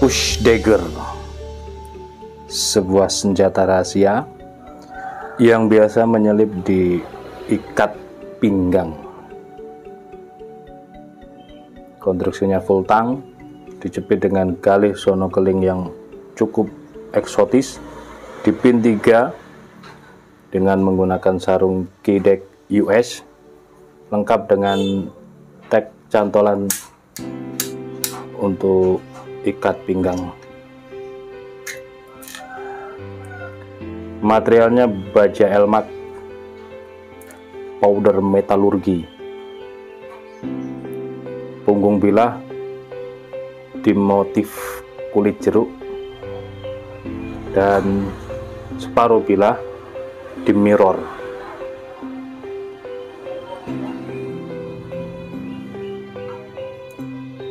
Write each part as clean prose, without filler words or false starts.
Push dagger, sebuah senjata rahasia yang biasa menyelip di ikat pinggang. Konstruksinya full tang, dijepit dengan galih sono keling yang cukup eksotis, dipin 3 dengan menggunakan sarung Kydex US, lengkap dengan tag cantolan untuk ikat pinggang. Materialnya baja elmak powder metalurgi. Punggung bilah dimotif kulit jeruk dan separuh bilah di mirror.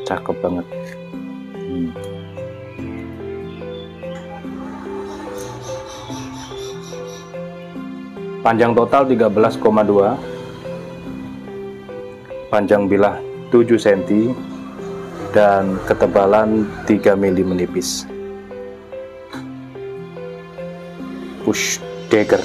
Cakep banget. Panjang total 13,2, panjang bilah 7 cm dan ketebalan 3 mm menipis. Push dagger.